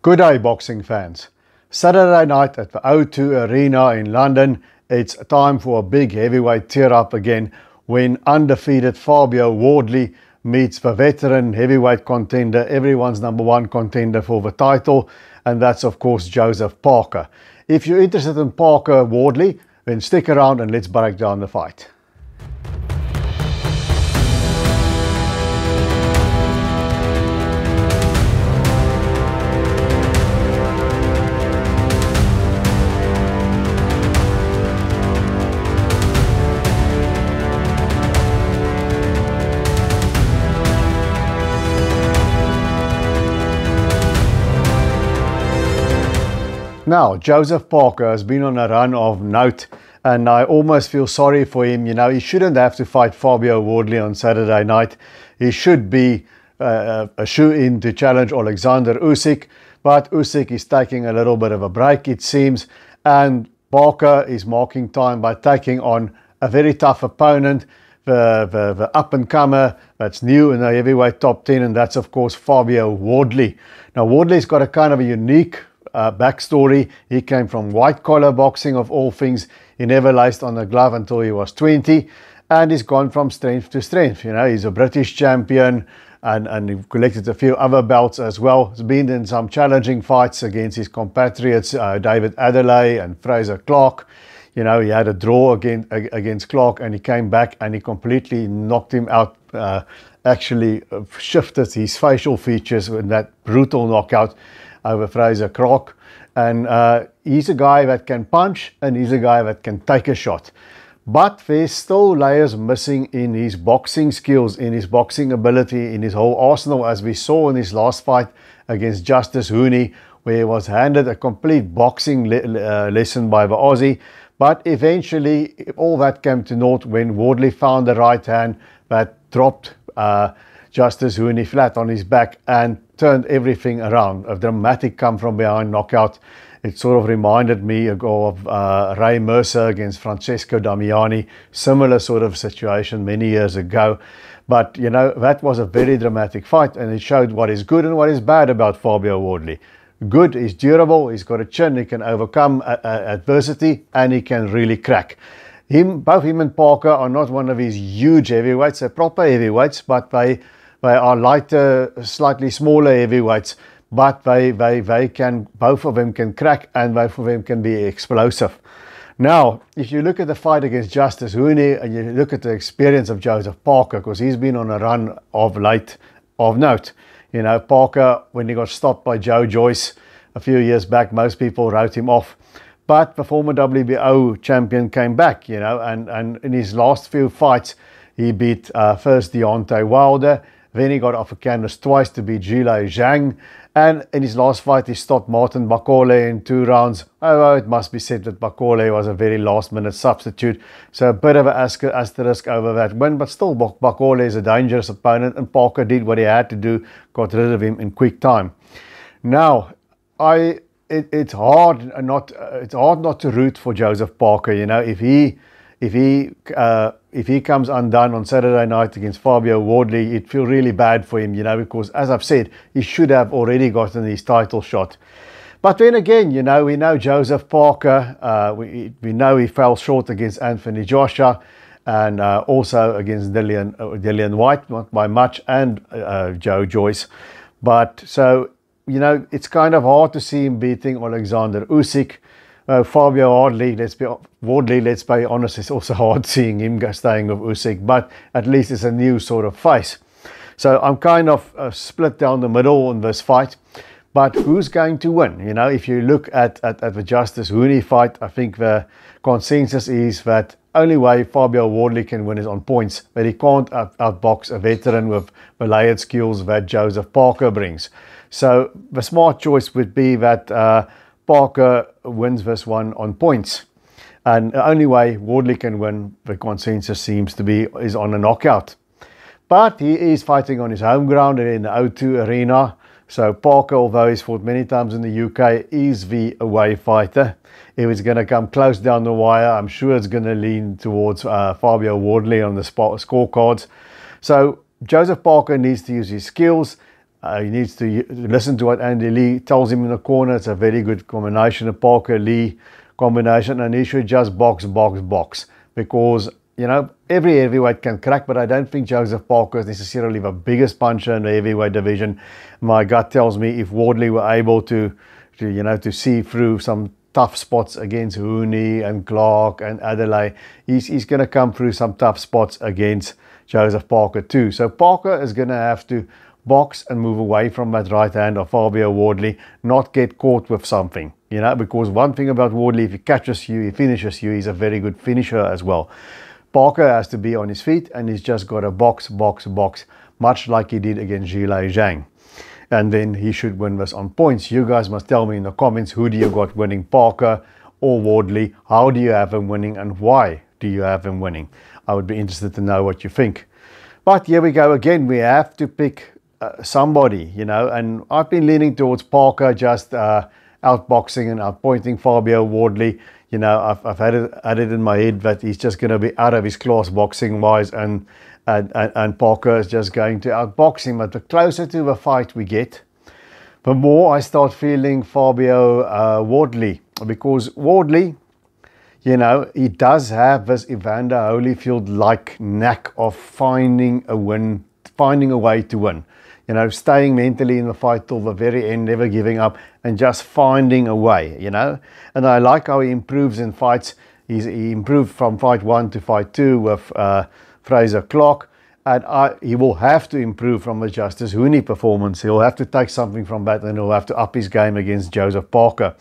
Good day, boxing fans. Saturday night at the O2 Arena in London, it's time for a big heavyweight tear-up again when undefeated Fabio Wardley meets the veteran heavyweight contender, everyone's number one contender for the title, and that's of course Joseph Parker. If you're interested in Parker Wardley, then stick around and let's break down the fight. Now, Joseph Parker has been on a run of note, and I almost feel sorry for him. You know, he shouldn't have to fight Fabio Wardley on Saturday night. He should be a shoe-in to challenge Alexander Usyk, but Usyk is taking a little bit of a break, it seems, and Parker is marking time by taking on a very tough opponent, the up-and-comer that's new in the heavyweight top 10, and that's, of course, Fabio Wardley. Now, Wardley's got a kind of a unique backstory. He came from white-collar boxing, of all things. He never laced on a glove until he was 20, and he's gone from strength to strength. You know, he's a British champion, and he collected a few other belts as well. He's been in some challenging fights against his compatriots, David Adeleye and Frazer Clarke. You know, he had a draw against Clarke, and he came back and he completely knocked him out, actually shifted his facial features in that brutal knockout over Frazer Clarke. And he's a guy that can punch, and he's a guy that can take a shot. But there's still layers missing in his boxing skills, in his boxing ability, in his whole arsenal, as we saw in his last fight against Justis Huni, where he was handed a complete boxing lesson by the Aussie. But eventually, all that came to naught when Wardley found the right hand that dropped Justis Huni flat on his back and turned everything around. A dramatic come from behind knockout. It sort of reminded me of Ray Mercer against Francesco Damiani. Similar sort of situation many years ago. But, you know, that was a very dramatic fight, and it showed what is good and what is bad about Fabio Wardley. Good, he's durable, he's got a chin, he can overcome adversity, and he can really crack. Both him and Parker are not one of his huge heavyweights. They're proper heavyweights, but they are lighter, slightly smaller heavyweights, but they can, both of them can crack, and both of them can be explosive. Now, if you look at the fight against Justis Huni and you look at the experience of Joseph Parker, because he's been on a run of late of note. You know, Parker, when he got stopped by Joe Joyce a few years back, most people wrote him off. But the former WBO champion came back, you know, and in his last few fights, he beat first Deontay Wilder, then he got off a canvas twice to beat Zhilei Zhang, and in his last fight, he stopped Martin Bakole in 2 rounds. Oh, it must be said that Bakole was a very last-minute substitute, so a bit of an asterisk over that win, but still, Bakole is a dangerous opponent, and Parker did what he had to do, got rid of him in quick time. Now, it's hard not to root for Joseph Parker. You know, if he comes undone on Saturday night against Fabio Wardley, it'd feel really bad for him, you know, because as I've said, he should have already gotten his title shot. But then again, you know, we know Joseph Parker, we know he fell short against Anthony Joshua, and also against Dillian Whyte, not by much, and Joe Joyce. But so, you know, it's kind of hard to see him beating Alexander Usyk. Fabio Wardley, let's be honest, it's also hard seeing him staying with Usyk, but at least it's a new sort of face. So I'm kind of split down the middle in this fight. But who's going to win? You know, if you look at the Justis Huni fight, I think the consensus is that only way Fabio Wardley can win is on points, but he can't outbox a veteran with the layered skills that Joseph Parker brings. So the smart choice would be that Parker wins this one on points. And the only way Wardley can win, the consensus seems to be, is on a knockout. But he is fighting on his home ground in the O2 Arena. So Parker, although he's fought many times in the UK, is the away fighter. If it's going to come close down the wire, I'm sure it's going to lean towards Fabio Wardley on the scorecards. So Joseph Parker needs to use his skills He needs to listen to what Andy Lee tells him in the corner. It's a very good combination, a Parker-Lee combination, and he should just box, because, you know, every heavyweight can crack, but I don't think Joseph Parker is necessarily the biggest puncher in the heavyweight division. My gut tells me if Wardley were able to see through some tough spots against Hooney and Clark and Adelaide, he's going to come through some tough spots against Joseph Parker too. So Parker is going to have to box and move away from that right hand of Fabio Wardley, not get caught with something, you know, because one thing about Wardley, if he catches you, he finishes you, he's a very good finisher as well. Parker has to be on his feet, and he's just got to box, much like he did against Zhilei Zhang. And then he should win this on points. You guys must tell me in the comments, who do you got winning, Parker or Wardley? How do you have him winning, and why do you have him winning? I would be interested to know what you think. But here we go again. We have to pick somebody, you know, and I've been leaning towards Parker, just outboxing and outpointing Fabio Wardley. You know, I've had it in my head that he's just going to be out of his class boxing wise, and Parker is just going to outbox him. But the closer to the fight we get, the more I start feeling Fabio Wardley, because Wardley, you know, he does have this Evander Holyfield-like knack of finding a way to win. You know, staying mentally in the fight till the very end, never giving up, and just finding a way, you know. And I like how he improves in fights. He improved from fight 1 to fight 2 with Frazer Clark. And he will have to improve from the Justis Huni performance. He'll have to take something from that, and he'll have to up his game against Joseph Parker.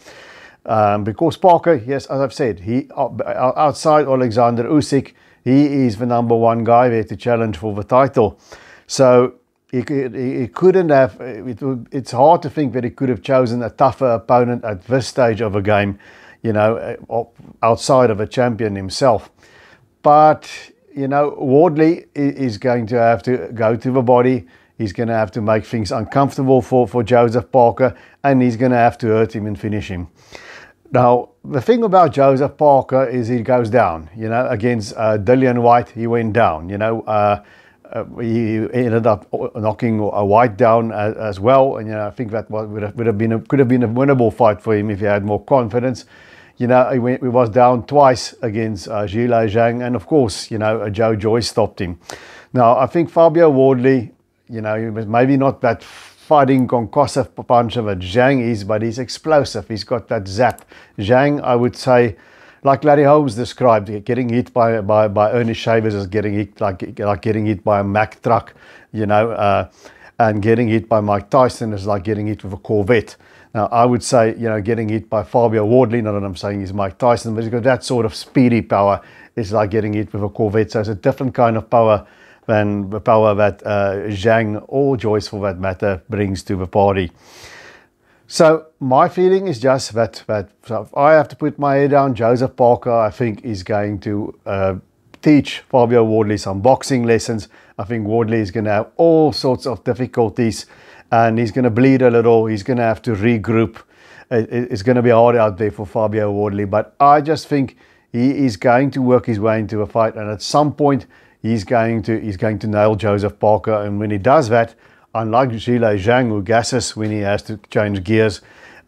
Because Parker, yes, as I've said, he outside Alexander Usyk, he is the #1 guy there to challenge for the title. So he couldn't have, it's hard to think that he could have chosen a tougher opponent at this stage of a game, you know, outside of a champion himself. But, you know, Wardley is going to have to go to the body. He's going to have to make things uncomfortable for Joseph Parker, and he's going to have to hurt him and finish him. Now, the thing about Joseph Parker is he goes down, you know. Against Dillian Whyte, he went down, you know. He ended up knocking Whyte down as well, and, you know, I think that could have been a winnable fight for him if he had more confidence. You know, he was down twice against Zhilei Zhang, and of course, you know, Joe Joyce stopped him. Now, I think Fabio Wardley, you know, he was maybe not that fighting concussive puncher that Zhang is, but he's explosive. He's got that zap. Zhang, I would say, like Larry Holmes described, getting hit by Ernest Shavers is getting hit like getting hit by a Mack truck, you know, and getting hit by Mike Tyson is like getting hit with a Corvette. Now, I would say, you know, getting hit by Fabio Wardley, not that I'm saying he's Mike Tyson, but he's got that sort of speedy power. It's like getting hit with a Corvette. So it's a different kind of power than the power that Zhang or Joyce, for that matter, brings to the party. So my feeling is just that so if I have to put my head down, Joseph Parker, I think, is going to teach Fabio Wardley some boxing lessons. I think Wardley is going to have all sorts of difficulties, and he's going to bleed a little. He's going to have to regroup. It's going to be hard out there for Fabio Wardley, but I just think he is going to work his way into a fight, and at some point he's going to nail Joseph Parker. And when he does that, unlike Zhilei Zhang, who gasses when he has to change gears,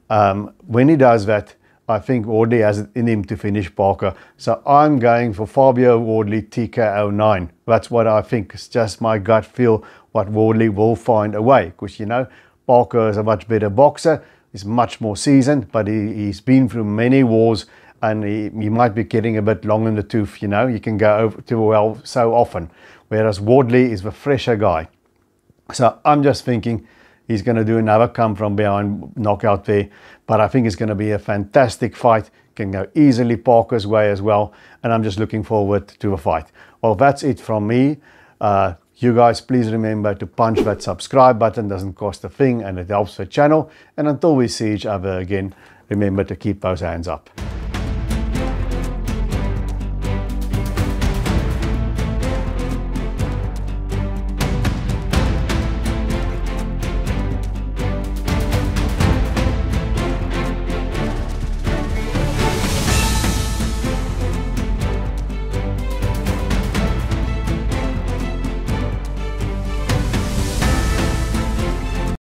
when he does that, I think Wardley has it in him to finish Parker. So I'm going for Fabio Wardley TKO 9. That's what I think. It's just my gut feel what Wardley will find a way. Because, you know, Parker is a much better boxer. He's much more seasoned, but he's been through many wars, and he might be getting a bit long in the tooth, you know. You can go over to a well so often. Whereas Wardley is the fresher guy. So I'm just thinking he's going to do another come from behind knockout there. But I think it's going to be a fantastic fight. Can go easily Parker's way as well. And I'm just looking forward to the fight. Well, that's it from me. You guys, please remember to punch that subscribe button. Doesn't cost a thing, and it helps the channel. And until we see each other again, remember to keep those hands up.